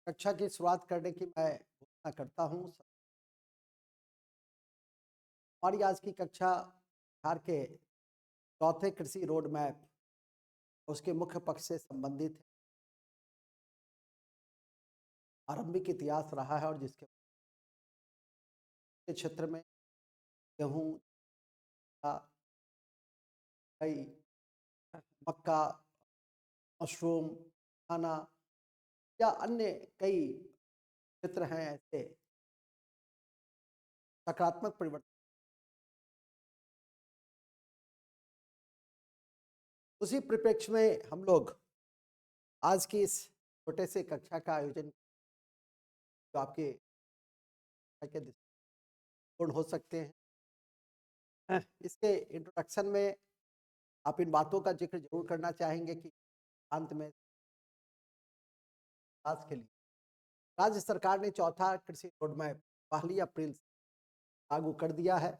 कक्षा की शुरुआत करने की मैं घोषणा करता हूँ। हमारी आज की कक्षा बिहार के चौथे कृषि रोड मैप उसके मुख्य पक्ष से संबंधित है। आरंभिक इतिहास रहा है और जिसके क्षेत्र में गेहूँ का कई मक्का, मशरूम, खाना या अन्य कई क्षेत्र हैं ऐसे सकारात्मक परिवर्तन। उसी परिप्रेक्ष्य में हम लोग आज की इस छोटे से कक्षा का आयोजन जो आपके के दृष्टिकोण हो सकते हैं। इसके इंट्रोडक्शन में आप इन बातों का जिक्र जरूर करना चाहेंगे कि अंत में आज के लिए राज्य सरकार ने चौथा कृषि रोड मैप 1 अप्रैल से लागू कर दिया है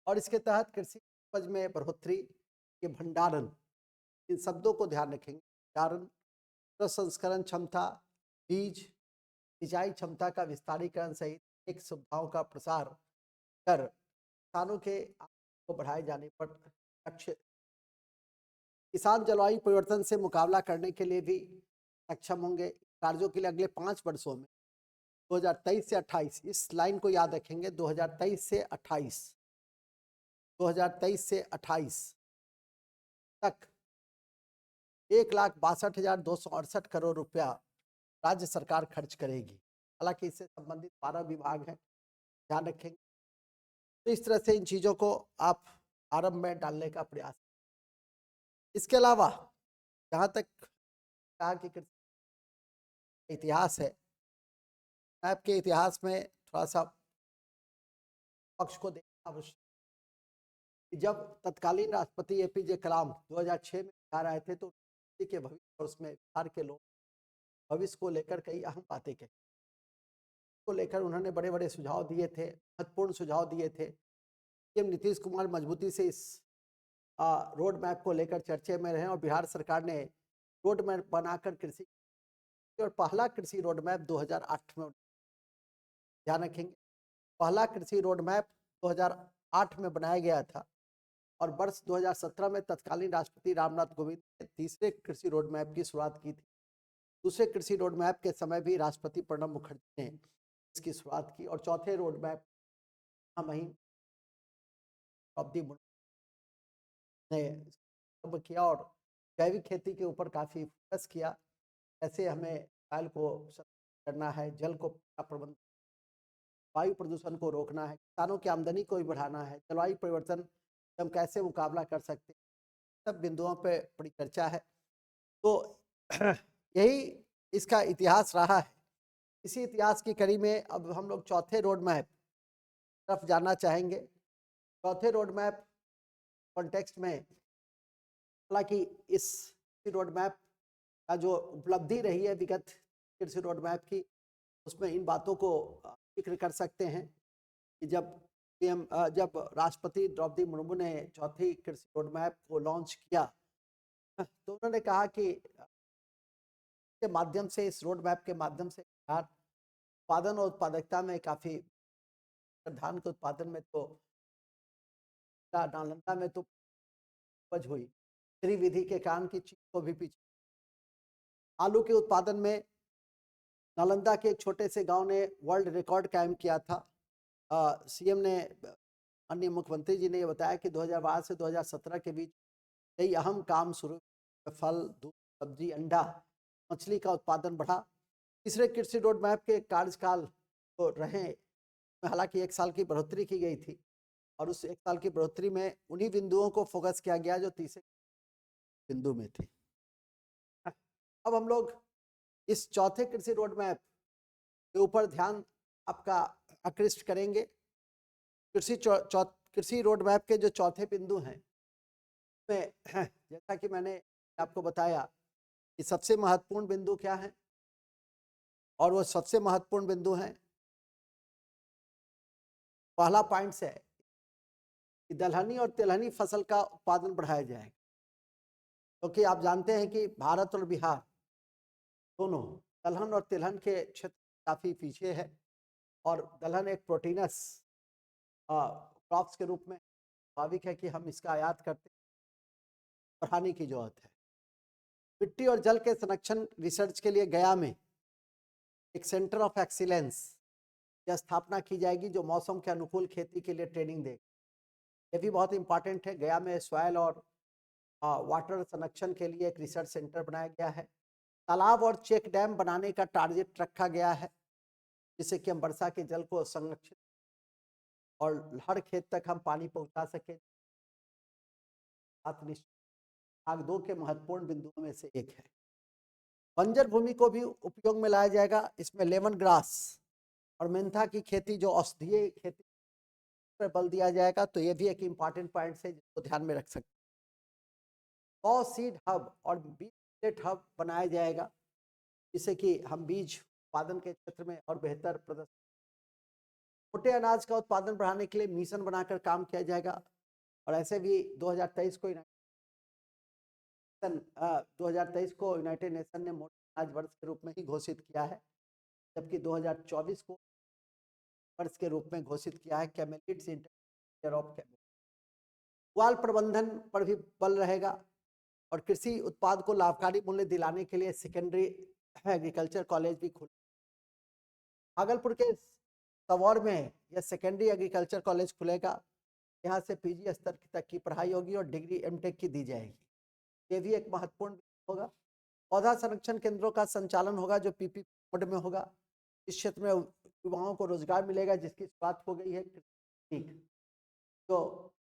और इसके तहत कृषि उपज में बढ़ोतरी के भंडारण, इन शब्दों को ध्यान रखेंगे। भंडारण, प्रसंस्करण क्षमता, बीज, सिंचाई क्षमता का विस्तारीकरण सहित एक सुविधाओं का प्रसार कर किसानों के आय को बढ़ाए जाने पर लक्ष्य। किसान जलवायु परिवर्तन से मुकाबला करने के लिए भी सक्षम होंगे। कार्यों के लिए अगले 5 वर्षों में 2023 से 28, इस लाइन को याद रखेंगे, 2023 से 28, 2023 से 28 तक 1,62,268 करोड़ रुपया राज्य सरकार खर्च करेगी। हालांकि इससे संबंधित 12 विभाग हैं, ध्यान रखेंगे। तो इस तरह से इन चीजों को आप आरंभ में डालने का प्रयास। इसके अलावा जहां तक कहा कि इतिहास है, मैप के इतिहास में थोड़ा सा पक्ष को देखना आवश्यक। जब तत्कालीन राष्ट्रपति एपीजे कलाम 2006 में बिहार आए थे तो के भविष्य और उसमें बिहार के लोग भविष्य को लेकर कई अहम बातें कही, को लेकर उन्होंने बड़े बड़े सुझाव दिए थे, महत्वपूर्ण सुझाव दिए थे। नीतीश कुमार मजबूती से इस रोड मैप को लेकर चर्चे में रहे और बिहार सरकार ने रोड मैप बनाकर कृषि और पहला कृषि रोड मैप 2008 में, ध्यान रखेंगे, पहला कृषि रोड मैप 2008 में बनाया गया था और वर्ष 2017 में तत्कालीन राष्ट्रपति रामनाथ कोविंद ने तीसरे कृषि रोड मैप की शुरुआत की थी। दूसरे कृषि रोड मैप के समय भी राष्ट्रपति प्रणब मुखर्जी ने इसकी शुरुआत की और चौथे रोड मैप ने किया और जैविक खेती के ऊपर काफी फोकस किया। कैसे हमें जल को करना है, जल को प्रबंधन, वायु प्रदूषण को रोकना है, किसानों की आमदनी को भी बढ़ाना है, जलवायु परिवर्तन हम कैसे मुकाबला कर सकते हैं, सब बिंदुओं पे बड़ी चर्चा है। तो यही इसका इतिहास रहा है। इसी इतिहास की कड़ी में अब हम लोग चौथे रोड मैप तरफ जाना चाहेंगे। चौथे रोड मैप कॉन्टेक्स्ट में, हालांकि इस रोड मैप का जो उपलब्धि रही है विगत कृषि रोड मैप की, उसमें इन बातों को जिक्र कर सकते हैं कि जब राष्ट्रपति द्रौपदी मुर्मू ने चौथी कृषि रोड मैप को लॉन्च किया तो उन्होंने कहा कि के माध्यम से, इस रोड मैप के माध्यम से बिहार उत्पादन और उत्पादकता में काफी, धान के उत्पादन में तो नालंदा में तो उपज हुई, त्रिविधि के कारण की चीज को भी पीछे। आलू के उत्पादन में नालंदा के एक छोटे से गांव ने वर्ल्ड रिकॉर्ड कायम किया था। सीएम ने, अन्य मुख्यमंत्री जी ने यह बताया कि 2012 से 2017 के बीच कई अहम काम शुरू, फल, दूध, सब्जी, अंडा, मछली का उत्पादन बढ़ा। तीसरे कृषि रोड मैप के कार्यकाल तो रहे, हालांकि 1 साल की बढ़ोतरी की गई थी और उस 1 साल की बढ़ोतरी में उन्हीं बिंदुओं को फोकस किया गया जो तीसरे बिंदु में थे। अब हम लोग इस चौथे कृषि रोड मैप के ऊपर ध्यान आपका आकृष्ट करेंगे। कृषि रोड मैप के जो चौथे बिंदु हैं, जैसा कि मैंने आपको बताया कि सबसे महत्वपूर्ण बिंदु क्या है, और वो सबसे महत्वपूर्ण बिंदु है, पहला पॉइंट से है कि दलहनी और तिलहनी फसल का उत्पादन बढ़ाया जाएगा, क्योंकि आप जानते हैं कि भारत और बिहार दोनों दलहन और तिलहन के क्षेत्र काफ़ी पीछे है और दलहन एक प्रोटीनस क्रॉप्स के रूप में स्वाभाविक है कि हम इसका आयात करते बढ़ाने की जरूरत है। मिट्टी और जल के संरक्षण रिसर्च के लिए गया में एक सेंटर ऑफ एक्सीलेंस की स्थापना की जाएगी जो मौसम के अनुकूल खेती के लिए ट्रेनिंग देगा। ये भी बहुत इंपॉर्टेंट है। गया में सॉइल और वाटर संरक्षण के लिए एक रिसर्च सेंटर बनाया गया है। तालाब और चेक डैम बनाने का टारगेट रखा गया है जिससे कि हम वर्षा के जल को संरक्षित और हर खेत तक हम पानी पहुंचा सकें। भाग 2 के महत्वपूर्ण बिंदुओं में से एक है। बंजर भूमि को भी उपयोग में लाया जाएगा। इसमें लेमन ग्रास और मेंथा की खेती जो औषधीय खेती पर बल दिया जाएगा, तो ये भी एक इम्पॉर्टेंट पॉइंट है जिसको ध्यान में रख सकते हैं। 100 सीड हब और बीज हब बनाया जाएगा जिससे कि हम बीज उत्पादन के क्षेत्र में और बेहतर प्रदर्शन। मोटे अनाज का उत्पादन बढ़ाने के लिए मिशन बनाकर काम किया जाएगा और ऐसे भी 2023 को 2023 को यूनाइटेड नेशन ने मोटे अनाज वर्ष के रूप में ही घोषित किया है, जबकि 2024 को वर्ष के रूप में घोषित किया है। कैमेलिड्स इंटर ऑफ पुआल प्रबंधन पर भी बल रहेगा और कृषि उत्पाद को लाभकारी मूल्य दिलाने के लिए सेकेंडरी एग्रीकल्चर कॉलेज भी खुले। भागलपुर के सवौर में यह सेकेंडरी एग्रीकल्चर कॉलेज खुलेगा। यहाँ से पीजी स्तर तक की पढ़ाई होगी और डिग्री एमटेक की दी जाएगी। ये भी एक महत्वपूर्ण होगा। पौधा संरक्षण केंद्रों का संचालन होगा जो पीपी मोड में होगा। इस क्षेत्र में युवाओं को रोजगार मिलेगा जिसकी शुरुआत हो गई है। जो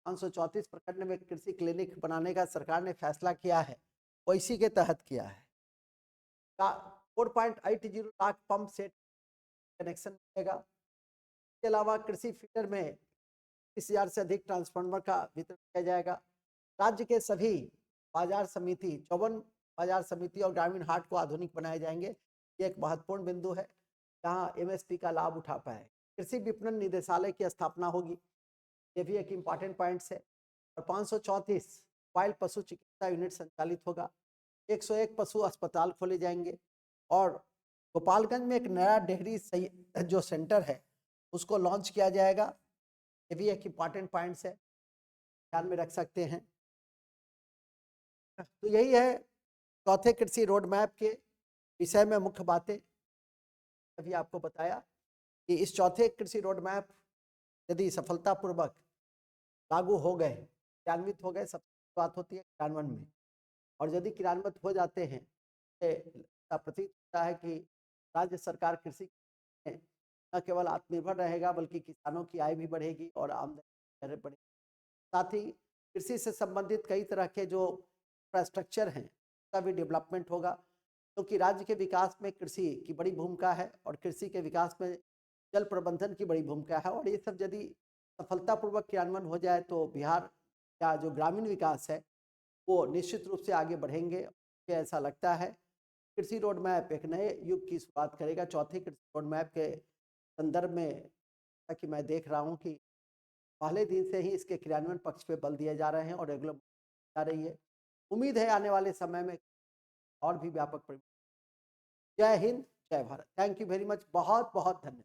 534 प्रखंड में कृषि क्लिनिक बनाने का सरकार ने फैसला किया है वो इसी के तहत किया है। 4.80 लाख पंप सेट कनेक्शन मिलेगा। इसके अलावा कृषि फीडर में 30,000 से अधिक ट्रांसफार्मर का वितरण किया जाएगा। राज्य के सभी बाजार समिति 54 बाजार समिति और ग्रामीण हाट को आधुनिक बनाए जाएंगे। ये एक महत्वपूर्ण बिंदु है जहाँ एमएसपी का लाभ उठा पाए। कृषि विपणन निदेशालय की स्थापना होगी। ये भी एक इम्पॉर्टेंट पॉइंट है। और 534 वाइल्ड पशु चिकित्सा यूनिट संचालित होगा। 101 पशु अस्पताल खोले जाएंगे और गोपालगंज में एक नया डेयरी जो सेंटर है उसको लॉन्च किया जाएगा। ये भी एक इम्पॉर्टेंट पॉइंट्स है, ध्यान में रख सकते हैं। तो यही है चौथे कृषि रोड मैप के विषय में मुख्य बातें। अभी आपको बताया कि इस चौथे कृषि रोड मैप यदि सफलतापूर्वक लागू हो गए, क्रियान्वित हो गए, सबसे बात होती है क्रियान्वयन में, और यदि क्रियान्वित हो जाते हैं तो प्रतीत होता है कि राज्य सरकार कृषि में न केवल आत्मनिर्भर रहेगा बल्कि किसानों की आय भी बढ़ेगी और आमदनी बढ़ेगी। साथ ही कृषि से संबंधित कई तरह के जो इंफ्रास्ट्रक्चर हैं उसका भी डेवलपमेंट होगा, क्योंकि राज्य के विकास में कृषि की बड़ी भूमिका है और कृषि के विकास में जल प्रबंधन की बड़ी भूमिका है। और ये सब यदि सफलतापूर्वक क्रियान्वयन हो जाए तो बिहार का जो ग्रामीण विकास है वो निश्चित रूप से आगे बढ़ेंगे। ऐसा लगता है कृषि रोड मैप एक नए युग की शुरुआत करेगा। चौथे कृषि रोड मैप के संदर्भ में कि मैं देख रहा हूँ कि पहले दिन से ही इसके क्रियान्वयन पक्ष पे बल दिए जा रहे हैं और रेगुलर जा रही है। उम्मीद है आने वाले समय में और भी व्यापक। जय हिंद, जय Bharat. Thank you very much. बहुत बहुत धन्यवाद।